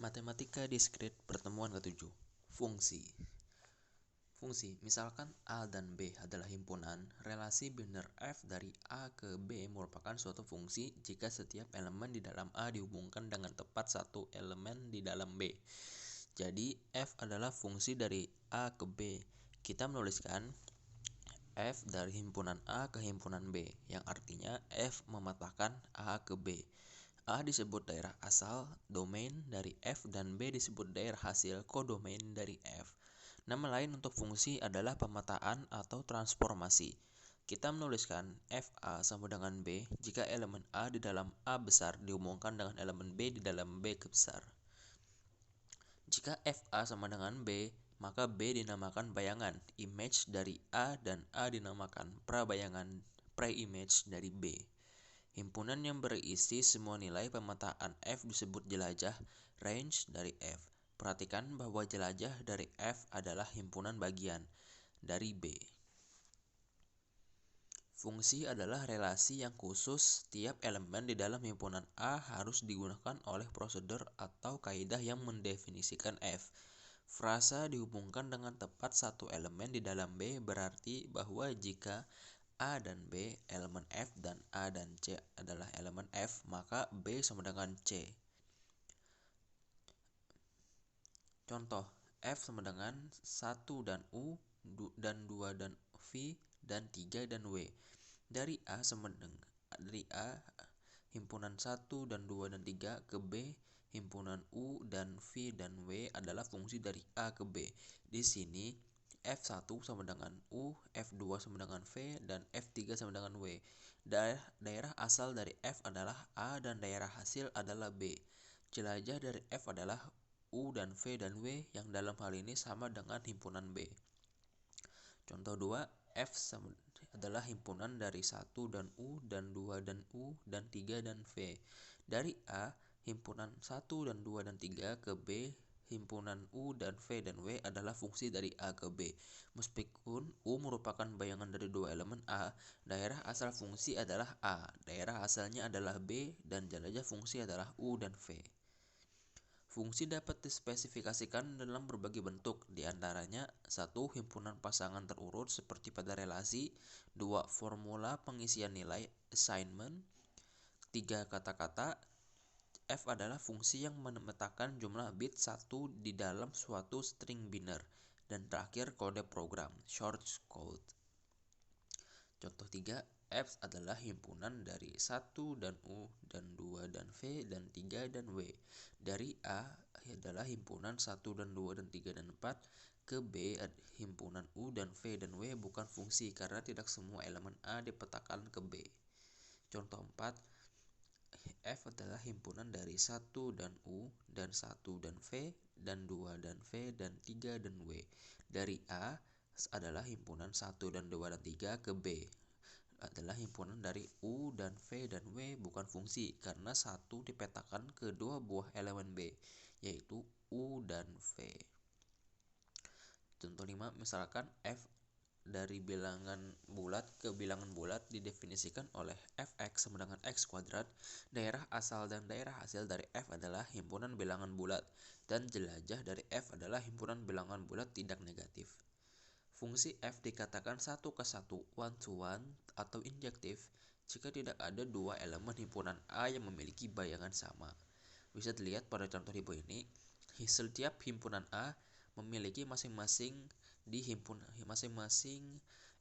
Matematika diskrit pertemuan ke-7. Fungsi. Fungsi, misalkan A dan B adalah himpunan, relasi biner f dari A ke B merupakan suatu fungsi jika setiap elemen di dalam A dihubungkan dengan tepat satu elemen di dalam B. Jadi, f adalah fungsi dari A ke B. Kita menuliskan f dari himpunan A ke himpunan B, yang artinya f mematakan A ke B. A disebut daerah asal, domain dari F, dan B disebut daerah hasil, kodomain dari F. Nama lain untuk fungsi adalah pemetaan atau transformasi. Kita menuliskan FA sama dengan B jika elemen A di dalam A besar dihubungkan dengan elemen B di dalam B besar. Jika FA sama dengan B, maka B dinamakan bayangan, image dari A, dan A dinamakan prabayangan, pre-image dari B. Himpunan yang berisi semua nilai pemetaan F disebut jelajah, range dari F. Perhatikan bahwa jelajah dari F adalah himpunan bagian dari B. Fungsi adalah relasi yang khusus tiap elemen di dalam himpunan A harus digunakan oleh prosedur atau kaidah yang mendefinisikan F. Frasa dihubungkan dengan tepat satu elemen di dalam B berarti bahwa jika A dan B elemen F dan A dan C adalah elemen F, maka B sama dengan C. Contoh, F sama dengan 1 dan U, dan 2 dan V, dan 3 dan W. Dari A himpunan 1 dan 2 dan 3 ke B, himpunan U dan V dan W adalah fungsi dari A ke B. Di sini F1 sama dengan U, F2 sama dengan V, dan F3 sama dengan W. Daerah asal dari F adalah A dan daerah hasil adalah B. Jelajah dari F adalah U dan V dan W yang dalam hal ini sama dengan himpunan B. Contoh 2, F adalah himpunan dari 1 dan U, dan 2 dan U, dan 3 dan V. Dari A, himpunan 1 dan 2 dan 3 ke B, himpunan U dan V dan W adalah fungsi dari A ke B. Meskipun U merupakan bayangan dari dua elemen A, daerah asal fungsi adalah A, daerah asalnya adalah B, dan jelajah fungsi adalah U dan V. Fungsi dapat dispesifikasikan dalam berbagai bentuk, diantaranya 1. Himpunan pasangan terurut seperti pada relasi, 2. Formula pengisian nilai assignment, 3. Kata-kata. F adalah fungsi yang memetakan jumlah bit 1 di dalam suatu string biner, dan terakhir kode program, short code. Contoh 3, F adalah himpunan dari 1 dan U, dan 2 dan V, dan 3 dan W. Dari A adalah himpunan 1 dan 2 dan 3 dan 4 ke B, himpunan U dan V dan W bukan fungsi karena tidak semua elemen A dipetakan ke B. Contoh 4, F adalah himpunan dari 1 dan U, dan 1 dan V, dan 2 dan V, dan 3 dan W. Dari A adalah himpunan 1 dan 2 dan 3 ke B adalah himpunan dari U dan V dan W bukan fungsi karena 1 dipetakan ke dua buah elemen B, yaitu U dan V. Contoh 5, misalkan F dari bilangan bulat ke bilangan bulat didefinisikan oleh fx sama dengan x kuadrat. Daerah asal dan daerah hasil dari f adalah himpunan bilangan bulat, dan jelajah dari f adalah himpunan bilangan bulat tidak negatif. Fungsi f dikatakan satu ke satu, one to one, atau injektif jika tidak ada dua elemen himpunan A yang memiliki bayangan sama. Bisa dilihat pada contoh di bawah ini, setiap himpunan A memiliki masing-masing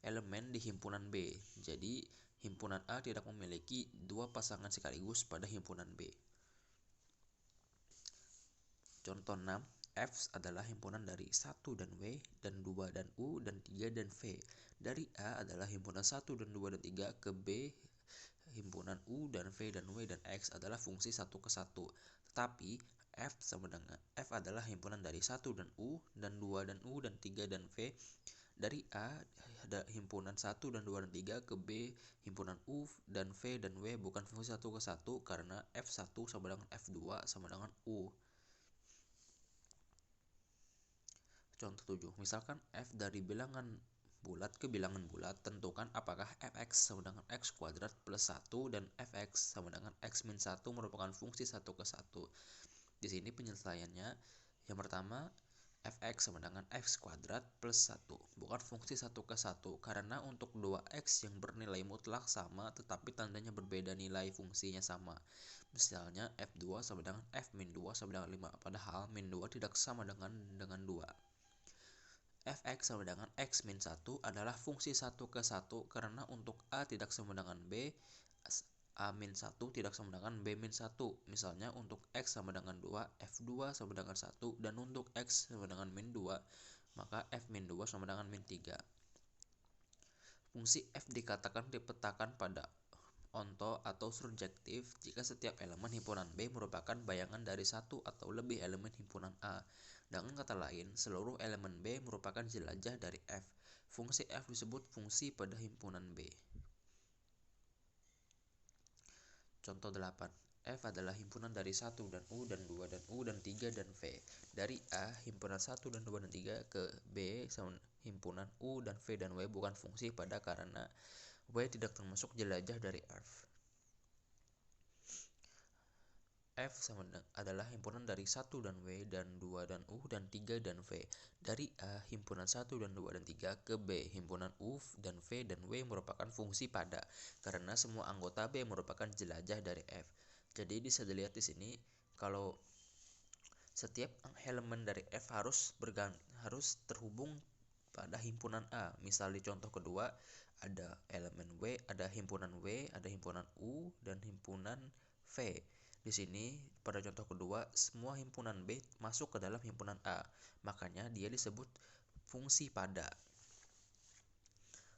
elemen di himpunan B. Jadi, himpunan A tidak memiliki dua pasangan sekaligus pada himpunan B. Contoh 6, F adalah himpunan dari 1 dan W, dan 2 dan U, dan 3 dan V. Dari A adalah himpunan 1 dan 2 dan 3 ke B, himpunan U dan V dan W dan X adalah fungsi 1 ke 1. Tetapi F adalah himpunan dari 1 dan U, dan 2 dan U, dan 3 dan V. Dari A ada himpunan 1 dan 2 dan 3 ke B, himpunan U dan V dan W bukan fungsi 1 ke 1 karena F1 sama dengan F2 sama dengan U. Contoh 7, misalkan F dari bilangan bulat ke bilangan bulat, tentukan apakah fx sama dengan x kuadrat plus 1 dan fx sama dengan x min 1 merupakan fungsi 1 ke 1. Di sini penyelesaiannya yang pertama fx sama dengan x kuadrat plus 1, bukan fungsi 1 ke 1 karena untuk 2x yang bernilai mutlak sama tetapi tandanya berbeda nilai fungsinya sama. Misalnya f2 sama dengan f min 2 sama dengan 5, padahal min 2 tidak sama dengan 2. Fx sama dengan x min 1 adalah fungsi 1 ke 1 karena untuk a tidak sama dengan b, a min 1 tidak sama dengan b min 1. Misalnya untuk x sama dengan 2, f2 sama dengan 1, dan untuk x sama dengan min 2, maka f min 2 sama dengan min 3. Fungsi f dikatakan dipetakan pada onto atau surjektif jika setiap elemen himpunan B merupakan bayangan dari satu atau lebih elemen himpunan A. Dengan kata lain, seluruh elemen B merupakan jelajah dari F. Fungsi F disebut fungsi pada himpunan B. Contoh 8. F adalah himpunan dari 1 dan U dan 2 dan U dan 3 dan V. Dari A, himpunan 1 dan 2 dan 3 ke B, himpunan U dan V dan W bukan fungsi pada karena W tidak termasuk jelajah dari F. F adalah himpunan dari 1 dan W dan 2 dan U dan 3 dan V. Dari A, himpunan 1 dan 2 dan 3 ke B, himpunan U dan V dan W merupakan fungsi pada karena semua anggota B merupakan jelajah dari F. Jadi bisa dilihat di sini kalau setiap elemen dari F harus terhubung pada himpunan A. Misal di contoh kedua ada elemen W, ada himpunan W, ada himpunan U dan himpunan V. Di sini pada contoh kedua semua himpunan B masuk ke dalam himpunan A, makanya dia disebut fungsi pada.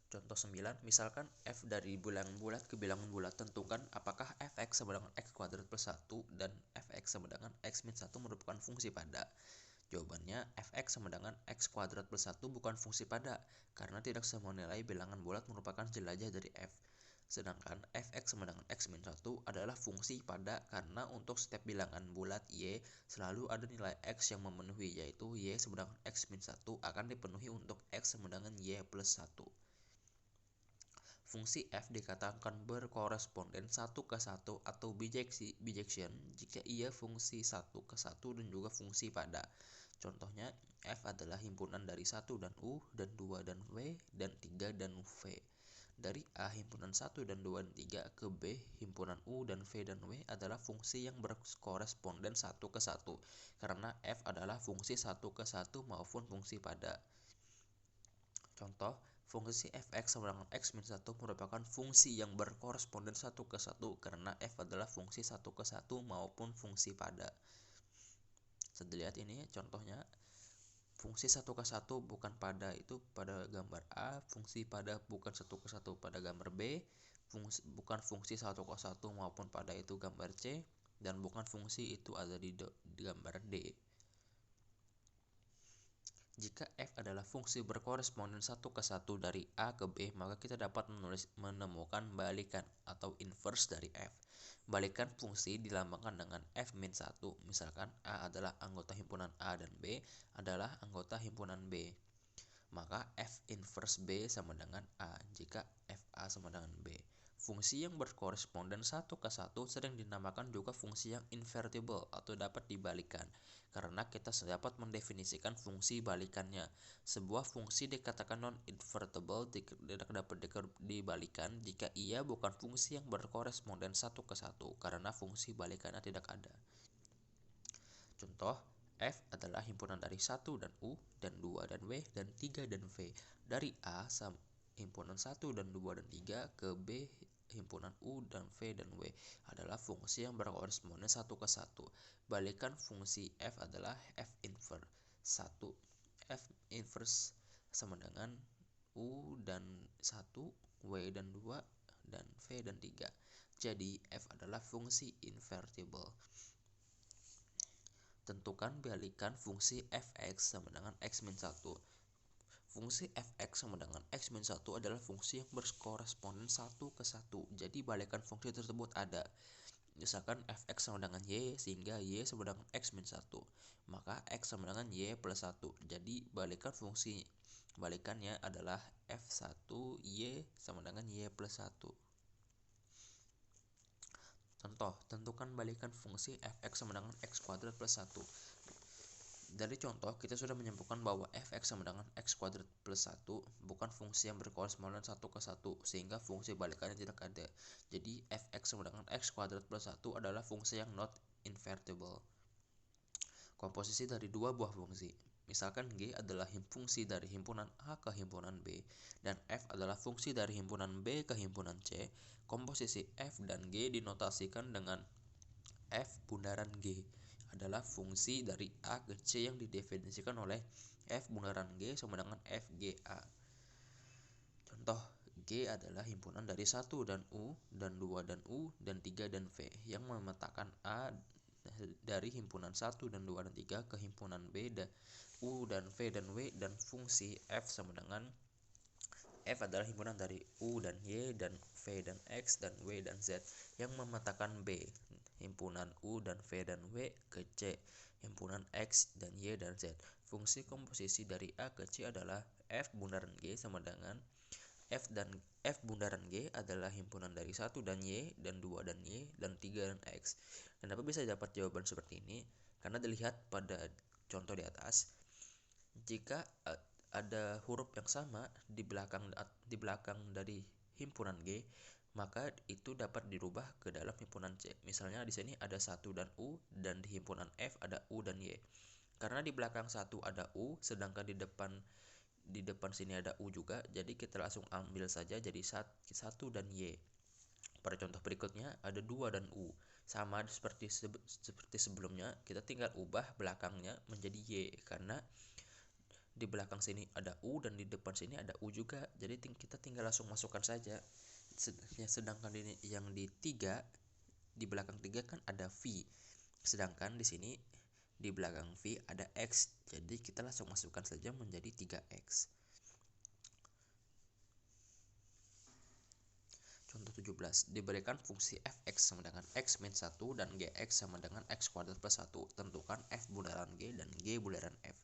Contoh 9, misalkan f dari bilangan bulat ke bilangan bulat, tentukan apakah fx sama dengan x kuadrat plus 1 dan fx sama dengan x min 1 merupakan fungsi pada. Jawabannya fx sama dengan x kuadrat plus 1 bukan fungsi pada karena tidak semua nilai bilangan bulat merupakan jelajah dari f. Sedangkan fx sama dengan x min 1 adalah fungsi pada karena untuk setiap bilangan bulat y selalu ada nilai x yang memenuhi, yaitu y sama dengan x min 1 akan dipenuhi untuk x sama dengan y plus 1. Fungsi f dikatakan berkoresponden 1 ke 1 atau bijection jika ia fungsi 1 ke 1 dan juga fungsi pada. Contohnya, f adalah himpunan dari 1 dan U dan 2 dan W dan 3 dan V. Dari A, himpunan 1 dan 2 dan 3 ke B, himpunan U dan V dan W adalah fungsi yang berkoresponden 1 ke 1 karena f adalah fungsi 1 ke 1 maupun fungsi pada. Contoh, fungsi fx sama dengan x min 1 merupakan fungsi yang berkoresponden 1 ke 1 karena f adalah fungsi 1 ke 1 maupun fungsi pada. Bisa dilihat ini contohnya, fungsi 1 ke 1 bukan pada itu pada gambar A, fungsi pada bukan 1 ke 1 pada gambar B, bukan fungsi 1 ke 1 maupun pada itu gambar C, dan bukan fungsi itu ada di gambar D. Jika f adalah fungsi berkoresponden 1 ke 1 dari A ke B, maka kita dapat menemukan balikan atau inverse dari f. Balikan fungsi dilambangkan dengan f min 1. Misalkan A adalah anggota himpunan A dan B adalah anggota himpunan B. Maka f inverse B sama dengan A jika FA sama dengan B. Fungsi yang berkoresponden 1 ke 1 sering dinamakan juga fungsi yang invertible atau dapat dibalikan, karena kita dapat mendefinisikan fungsi balikannya. Sebuah fungsi dikatakan non-invertible tidak dapat dibalikan jika ia bukan fungsi yang berkoresponden 1 ke 1, karena fungsi balikannya tidak ada. Contoh, F adalah himpunan dari 1 dan U dan 2 dan W dan 3 dan V. Dari A himpunan 1 dan 2 dan 3 ke B himpunan U dan V dan W adalah fungsi yang berkoresponden 1 ke 1. Balikan fungsi F adalah F inverse 1. F inverse sama dengan U dan 1, W dan 2, dan V dan 3. Jadi F adalah fungsi invertible. Tentukan balikan fungsi fx sama dengan x min 1. Fungsi fx sama dengan x min 1 adalah fungsi yang berkoresponden 1 ke 1. Jadi balikan fungsi tersebut ada. Misalkan fx sama dengan y sehingga y sama dengan x min 1. Maka x sama dengan y plus 1. Jadi balikannya adalah f1 y sama dengan y plus 1. Contoh, tentukan balikan fungsi fx sama dengan x kuadrat plus 1. Dari contoh, kita sudah menyimpulkan bahwa fx sama dengan x kuadrat plus 1 bukan fungsi yang berkoresponden 1 ke 1, sehingga fungsi balikannya tidak ada. Jadi, fx sama dengan x kuadrat plus 1 adalah fungsi yang not invertible. Komposisi dari dua buah fungsi. Misalkan G adalah fungsi dari himpunan A ke himpunan B, dan F adalah fungsi dari himpunan B ke himpunan C. Komposisi F dan G dinotasikan dengan F bundaran G adalah fungsi dari A ke C yang didefinisikan oleh F bundaran G sama dengan FGA. Contoh, G adalah himpunan dari 1 dan U, dan 2 dan U, dan 3 dan V yang memetakan A dari himpunan 1 dan 2 dan 3 ke himpunan B, U dan V dan W, dan fungsi F sama dengan F adalah himpunan dari U dan Y dan V dan X dan W dan Z yang memetakan B, himpunan U dan V dan W ke C, himpunan X dan Y dan Z. Fungsi komposisi dari A ke C adalah F bundaran G sama dengan F bundaran G adalah himpunan dari 1 dan Y dan 2 dan Y dan 3 dan X. Kenapa bisa dapat jawaban seperti ini? Karena dilihat pada contoh di atas, jika ada huruf yang sama di belakang dari himpunan G, maka itu dapat dirubah ke dalam himpunan C. Misalnya di sini ada 1 dan U, dan di himpunan F ada U dan Y. Karena di belakang 1 ada U, sedangkan di depan sini ada U juga, jadi kita langsung ambil saja jadi 1 dan Y. Pada contoh berikutnya ada 2 dan U. Sama seperti sebelumnya, kita tinggal ubah belakangnya menjadi Y, karena di belakang sini ada U dan di depan sini ada U juga, jadi kita tinggal langsung masukkan saja. Sedangkan yang di 3, di belakang 3 kan ada V, sedangkan di sini di belakang V ada X, jadi kita langsung masukkan saja menjadi 3X. Contoh 17, diberikan fungsi fx sama dengan x min 1 dan gx sama dengan x kuadrat plus 1. Tentukan f bundaran G dan G bundaran F.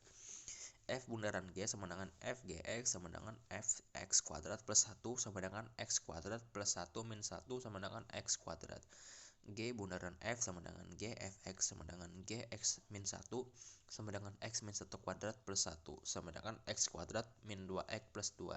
F bundaran G sama dengan Fgx sama dengan Fx kuadrat plus 1 sama dengan X kuadrat plus 1 min 1 sama dengan X kuadrat. G bundaran F sama dengan Gfx sama dengan Gx min 1 sama dengan X min 1 kuadrat plus 1 sama dengan X kuadrat min 2X plus 2.